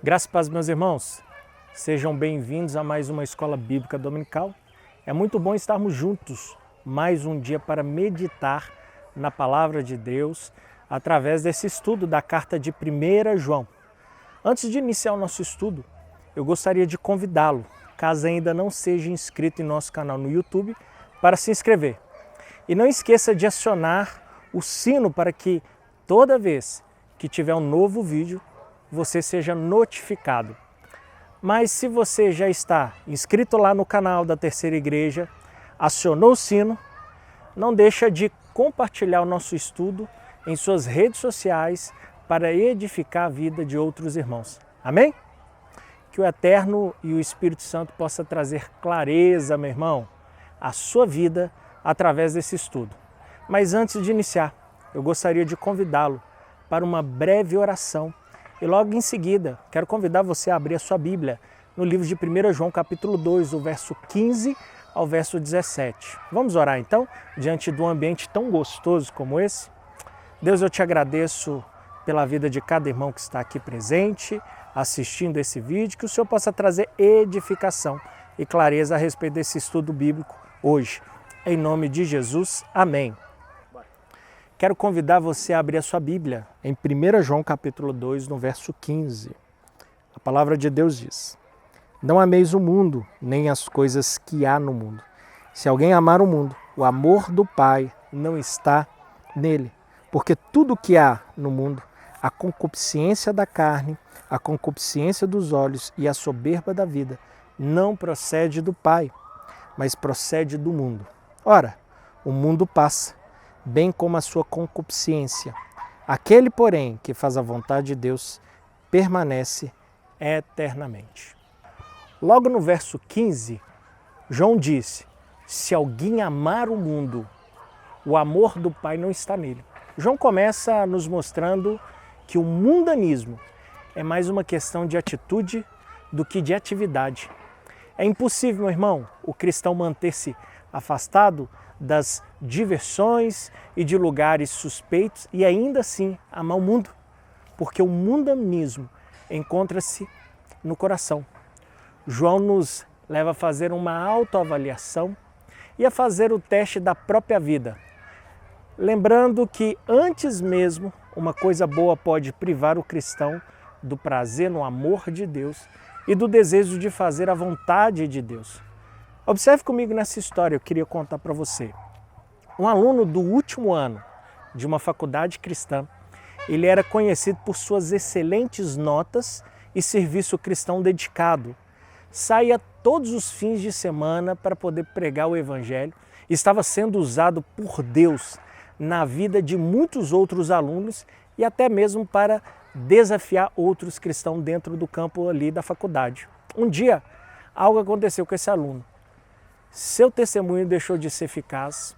Graças a Deus, meus irmãos, sejam bem-vindos a mais uma Escola Bíblica Dominical. É muito bom estarmos juntos mais um dia para meditar na Palavra de Deus através desse estudo da carta de 1 João. Antes de iniciar o nosso estudo, eu gostaria de convidá-lo, caso ainda não seja inscrito em nosso canal no YouTube, para se inscrever. E não esqueça de acionar o sino para que toda vez que tiver um novo vídeo, você seja notificado. Mas se você já está inscrito lá no canal da Terceira Igreja, acionou o sino, não deixa de compartilhar o nosso estudo em suas redes sociais para edificar a vida de outros irmãos. Amém? Que o Eterno e o Espírito Santo possa trazer clareza, meu irmão, à sua vida através desse estudo. Mas antes de iniciar, eu gostaria de convidá-lo para uma breve oração. E logo em seguida, quero convidar você a abrir a sua Bíblia no livro de 1 João, capítulo 2, do verso 15 ao verso 17. Vamos orar então, diante de um ambiente tão gostoso como esse? Deus, eu te agradeço pela vida de cada irmão que está aqui presente, assistindo esse vídeo, que o Senhor possa trazer edificação e clareza a respeito desse estudo bíblico hoje. Em nome de Jesus, amém. Quero convidar você a abrir a sua Bíblia em 1 João capítulo 2, no verso 15. A palavra de Deus diz: Não ameis o mundo, nem as coisas que há no mundo. Se alguém amar o mundo, o amor do Pai não está nele. Porque tudo que há no mundo, a concupiscência da carne, a concupiscência dos olhos e a soberba da vida, não procede do Pai, mas procede do mundo. Ora, o mundo passa, bem como a sua concupiscência. Aquele, porém, que faz a vontade de Deus, permanece eternamente. Logo no verso 15, João disse: se alguém amar o mundo, o amor do Pai não está nele. João começa nos mostrando que o mundanismo é mais uma questão de atitude do que de atividade. É impossível, meu irmão, o cristão manter-se afastado das diversões e de lugares suspeitos e ainda assim amar o mundo, porque o mundanismo encontra-se no coração. João nos leva a fazer uma autoavaliação e a fazer o teste da própria vida, lembrando que antes mesmo uma coisa boa pode privar o cristão do prazer no amor de Deus e do desejo de fazer a vontade de Deus. Observe comigo nessa história, eu queria contar para você. Um aluno do último ano de uma faculdade cristã, ele era conhecido por suas excelentes notas e serviço cristão dedicado. Saía todos os fins de semana para poder pregar o Evangelho. Estava sendo usado por Deus na vida de muitos outros alunos e até mesmo para desafiar outros cristãos dentro do campo ali da faculdade. Um dia, algo aconteceu com esse aluno. Seu testemunho deixou de ser eficaz,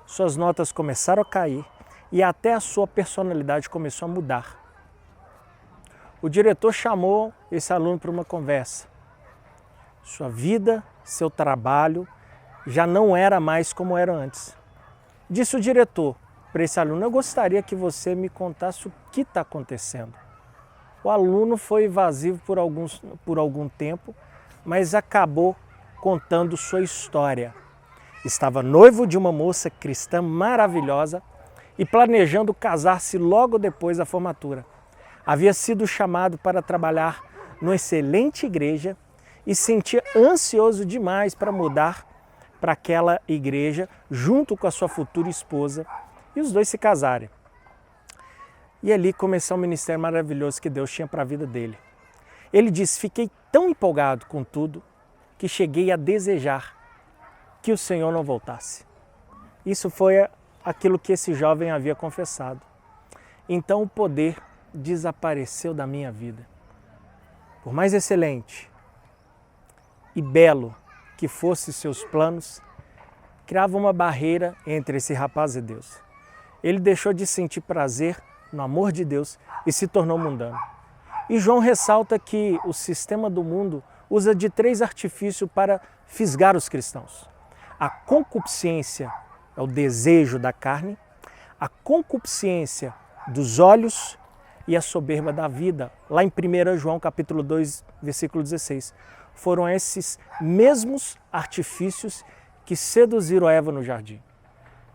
suas notas começaram a cair e até a sua personalidade começou a mudar. O diretor chamou esse aluno para uma conversa. Sua vida, seu trabalho já não era mais como era antes. Disse o diretor para esse aluno: eu gostaria que você me contasse o que está acontecendo. O aluno foi evasivo por algum tempo, mas acabou contando sua história. Estava noivo de uma moça cristã maravilhosa e planejando casar-se logo depois da formatura. Havia sido chamado para trabalhar numa excelente igreja e sentia ansioso demais para mudar para aquela igreja junto com a sua futura esposa e os dois se casarem. E ali começou um ministério maravilhoso que Deus tinha para a vida dele. Ele disse: fiquei tão empolgado com tudo que cheguei a desejar que o Senhor não voltasse. Isso foi aquilo que esse jovem havia confessado. Então o poder desapareceu da minha vida. Por mais excelente e belo que fossem seus planos, criava uma barreira entre esse rapaz e Deus. Ele deixou de sentir prazer no amor de Deus e se tornou mundano. E João ressalta que o sistema do mundo usa de 3 artifícios para fisgar os cristãos: a concupiscência é o desejo da carne, a concupiscência dos olhos e a soberba da vida. Lá em 1 João capítulo 2, versículo 16. Foram esses mesmos artifícios que seduziram Eva no jardim.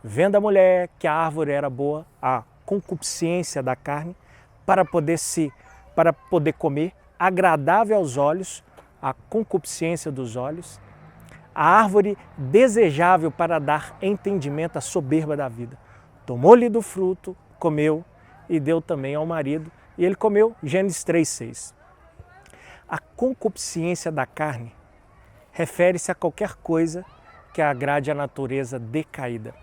Vendo a mulher que a árvore era boa, a concupiscência da carne, para poder comer, agradável aos olhos, a concupiscência dos olhos, a árvore desejável para dar entendimento, a soberba da vida. Tomou-lhe do fruto, comeu e deu também ao marido, e ele comeu, Gênesis 3:6. A concupiscência da carne refere-se a qualquer coisa que agrade a natureza decaída.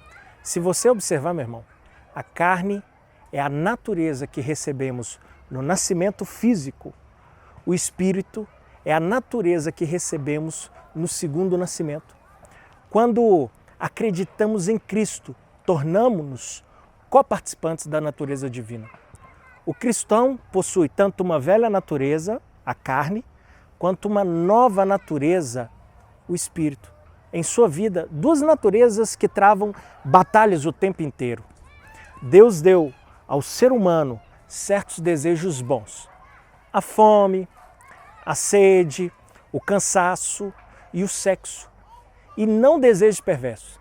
Se você observar, meu irmão, a carne é a natureza que recebemos no nascimento físico. O espírito é a natureza que recebemos no segundo nascimento. Quando acreditamos em Cristo, tornamos-nos coparticipantes da natureza divina. O cristão possui tanto uma velha natureza, a carne, quanto uma nova natureza, o espírito. Em sua vida, duas naturezas que travam batalhas o tempo inteiro. Deus deu ao ser humano certos desejos bons. A fome, a sede, o cansaço e o sexo. E não desejos perversos.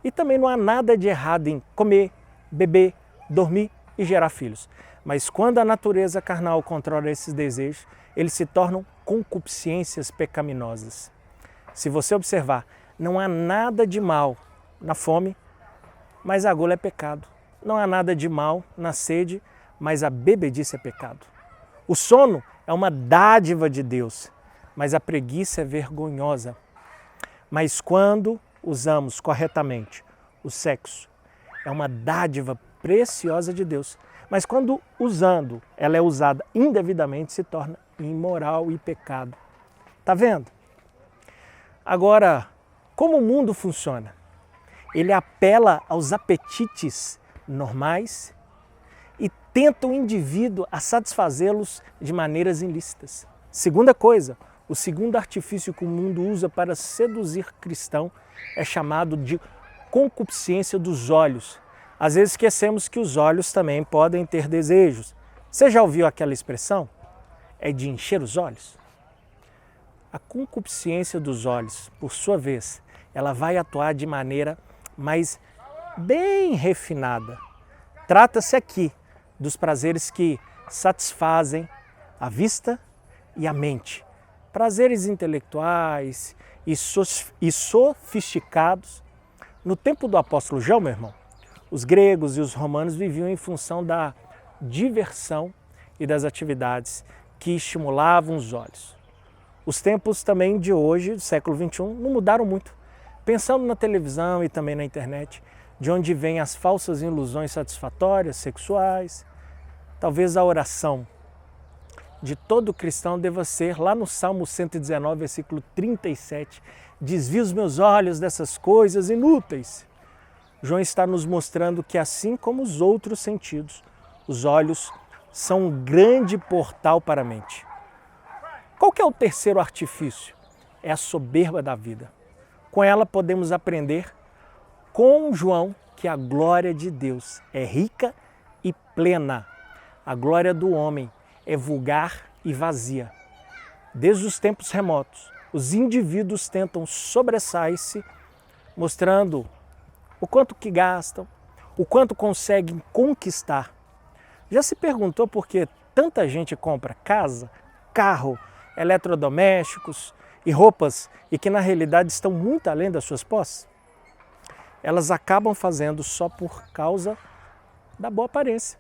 E também não há nada de errado em comer, beber, dormir e gerar filhos. Mas quando a natureza carnal controla esses desejos, eles se tornam concupiscências pecaminosas. Se você observar, não há nada de mal na fome, mas a gula é pecado. Não há nada de mal na sede, mas a bebedice é pecado. O sono é uma dádiva de Deus, mas a preguiça é vergonhosa. Mas quando usamos corretamente o sexo, é uma dádiva preciosa de Deus. Mas quando ela é usada indevidamente, se torna imoral e pecado. Tá vendo? Agora, como o mundo funciona? Ele apela aos apetites normais e tenta o indivíduo a satisfazê-los de maneiras ilícitas. Segunda coisa, o segundo artifício que o mundo usa para seduzir cristão é chamado de concupiscência dos olhos. Às vezes esquecemos que os olhos também podem ter desejos. Você já ouviu aquela expressão? É de encher os olhos? A concupiscência dos olhos, por sua vez, ela vai atuar de maneira mais bem refinada. Trata-se aqui dos prazeres que satisfazem a vista e a mente. Prazeres intelectuais e sofisticados. No tempo do apóstolo João, meu irmão, os gregos e os romanos viviam em função da diversão e das atividades que estimulavam os olhos. Os tempos também de hoje, do século XXI, não mudaram muito. Pensando na televisão e também na internet, de onde vêm as falsas ilusões satisfatórias, sexuais. Talvez a oração de todo cristão deva ser, lá no Salmo 119, versículo 37, desvia os meus olhos dessas coisas inúteis. João está nos mostrando que, assim como os outros sentidos, os olhos são um grande portal para a mente. Qual que é o terceiro artifício? É a soberba da vida. Com ela podemos aprender com João que a glória de Deus é rica e plena. A glória do homem é vulgar e vazia. Desde os tempos remotos, os indivíduos tentam sobressair-se, mostrando o quanto que gastam, o quanto conseguem conquistar. Já se perguntou por que tanta gente compra casa, carro, eletrodomésticos e roupas e que na realidade estão muito além das suas posses? Elas acabam fazendo só por causa da boa aparência.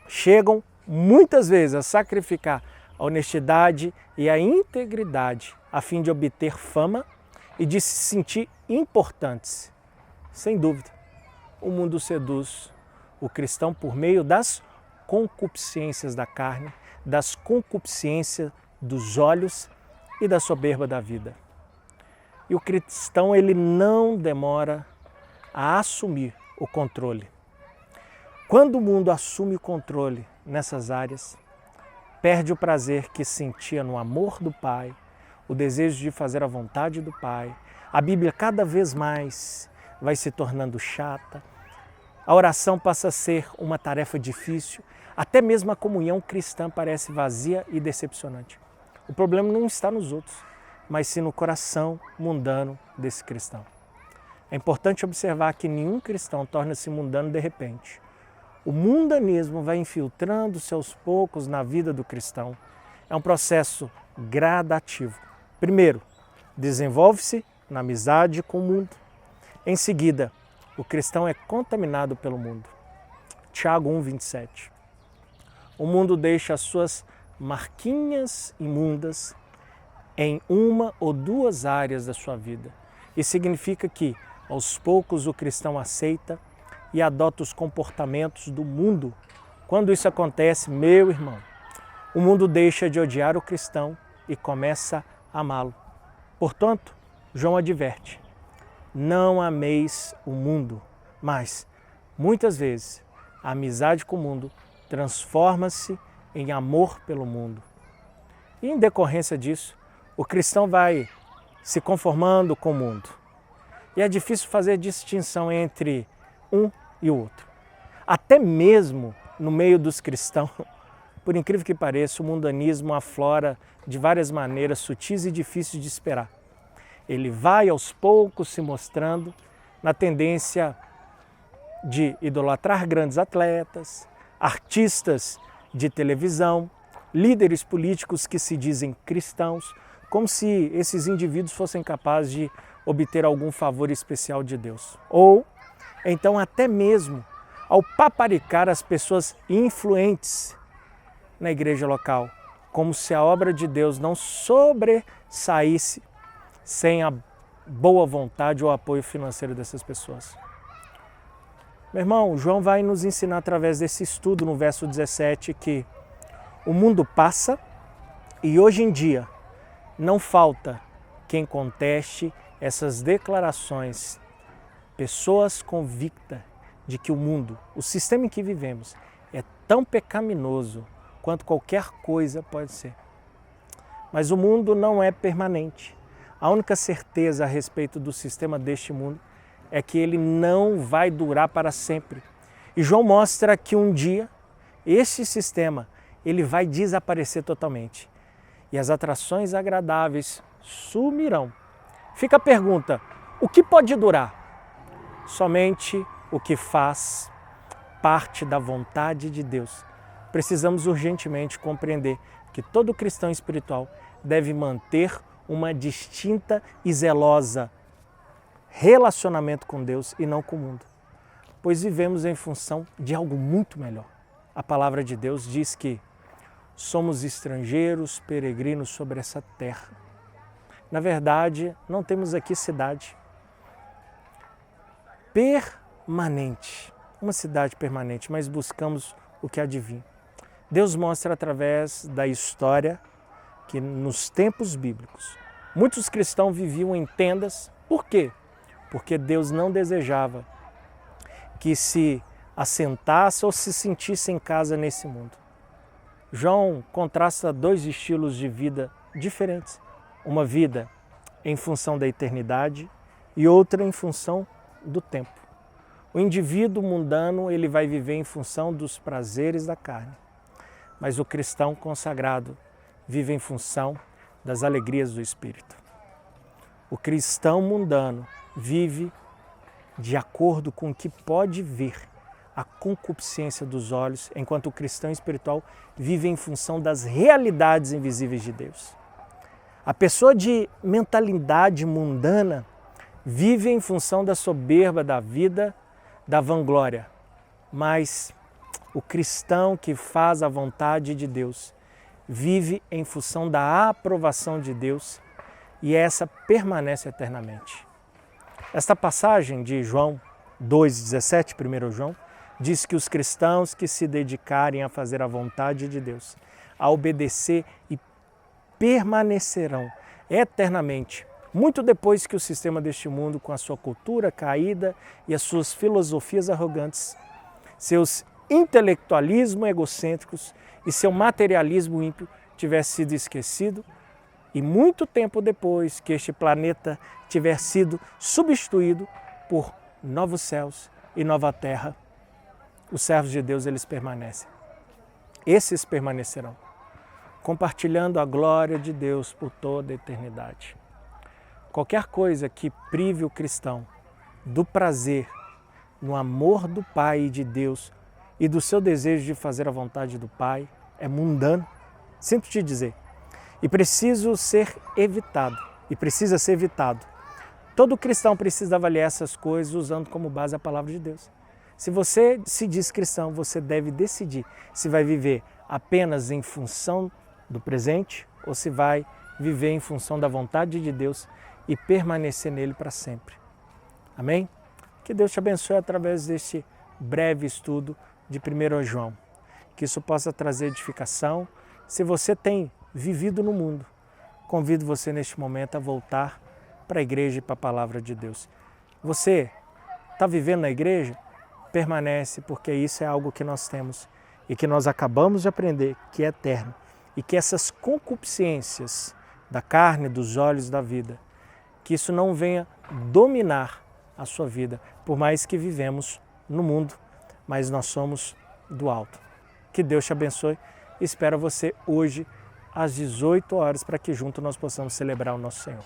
Chegam muitas vezes a sacrificar a honestidade e a integridade a fim de obter fama e de se sentir importantes. Sem dúvida, o mundo seduz o cristão por meio das concupiscências da carne, das concupiscências dos olhos e da soberba da vida. E o cristão, ele não demora a assumir o controle. Quando o mundo assume o controle nessas áreas, perde o prazer que sentia no amor do Pai, o desejo de fazer a vontade do Pai. A Bíblia cada vez mais vai se tornando chata, a oração passa a ser uma tarefa difícil, até mesmo a comunhão cristã parece vazia e decepcionante. O problema não está nos outros, mas sim no coração mundano desse cristão. É importante observar que nenhum cristão torna-se mundano de repente. O mundanismo vai infiltrando-se aos poucos na vida do cristão. É um processo gradativo. Primeiro, desenvolve-se na amizade com o mundo. Em seguida, o cristão é contaminado pelo mundo. Tiago 1,27. O mundo deixa as suas marquinhas imundas em uma ou duas áreas da sua vida. Isso significa que, aos poucos, o cristão aceita e adota os comportamentos do mundo. Quando isso acontece, meu irmão, o mundo deixa de odiar o cristão e começa a amá-lo. Portanto, João adverte, não ameis o mundo, mas, muitas vezes, a amizade com o mundo transforma-se em amor pelo mundo. E, em decorrência disso, o cristão vai se conformando com o mundo. E é difícil fazer distinção entre um e o outro. Até mesmo no meio dos cristãos, por incrível que pareça, o mundanismo aflora de várias maneiras sutis e difíceis de esperar. Ele vai aos poucos se mostrando na tendência de idolatrar grandes atletas, artistas de televisão, líderes políticos que se dizem cristãos, como se esses indivíduos fossem capazes de obter algum favor especial de Deus. Ou, então, até mesmo ao paparicar as pessoas influentes na igreja local, como se a obra de Deus não sobressaísse sem a boa vontade ou apoio financeiro dessas pessoas. Meu irmão, João vai nos ensinar através desse estudo no verso 17 que o mundo passa e hoje em dia não falta quem conteste essas declarações. Pessoas convictas de que o mundo, o sistema em que vivemos, é tão pecaminoso quanto qualquer coisa pode ser. Mas o mundo não é permanente. A única certeza a respeito do sistema deste mundo é que ele não vai durar para sempre. E João mostra que um dia este sistema ele vai desaparecer totalmente e as atrações agradáveis sumirão. Fica a pergunta, o que pode durar? Somente o que faz parte da vontade de Deus. Precisamos urgentemente compreender que todo cristão espiritual deve manter uma distinta e zelosa relacionamento com Deus e não com o mundo, pois vivemos em função de algo muito melhor. A palavra de Deus diz que somos estrangeiros, peregrinos sobre essa terra. Na verdade, não temos aqui cidade permanente, uma cidade permanente, mas buscamos o que há de vir. Deus mostra através da história que nos tempos bíblicos, muitos cristãos viviam em tendas. Por quê? Porque Deus não desejava que se assentasse ou se sentisse em casa nesse mundo. João contrasta dois estilos de vida diferentes. Uma vida em função da eternidade e outra em função do tempo. O indivíduo mundano ele vai viver em função dos prazeres da carne, mas o cristão consagrado vive em função das alegrias do Espírito. O cristão mundano vive de acordo com o que pode ver, a concupiscência dos olhos, enquanto o cristão espiritual vive em função das realidades invisíveis de Deus. A pessoa de mentalidade mundana vive em função da soberba da vida, da vanglória, mas o cristão que faz a vontade de Deus vive em função da aprovação de Deus e essa permanece eternamente. Esta passagem de João 2,17, 1 João, diz que os cristãos que se dedicarem a fazer a vontade de Deus, a obedecer e permanecerão eternamente, muito depois que o sistema deste mundo, com a sua cultura caída e as suas filosofias arrogantes, seus intelectualismo egocêntricos e seu materialismo ímpio tivesse sido esquecido, e muito tempo depois que este planeta tiver sido substituído por novos céus e nova terra. Os servos de Deus, eles permanecem. Esses permanecerão, compartilhando a glória de Deus por toda a eternidade. Qualquer coisa que prive o cristão do prazer, no amor do Pai e de Deus e do seu desejo de fazer a vontade do Pai, é mundano, sinto te dizer, e precisa ser evitado. Todo cristão precisa avaliar essas coisas usando como base a palavra de Deus. Se você se diz cristão, você deve decidir se vai viver apenas em função do presente ou se vai viver em função da vontade de Deus e permanecer nele para sempre. Amém? Que Deus te abençoe através deste breve estudo de 1 João. Que isso possa trazer edificação. Se você tem vivido no mundo, convido você neste momento a voltar para a igreja e para a palavra de Deus. Você está vivendo na igreja? Permanece, porque isso é algo que nós temos e que nós acabamos de aprender, que é eterno. E que essas concupiscências da carne, dos olhos, da vida, que isso não venha dominar a sua vida, por mais que vivemos no mundo, mas nós somos do alto. Que Deus te abençoe. Espero você hoje às 18 horas para que juntos nós possamos celebrar o nosso Senhor.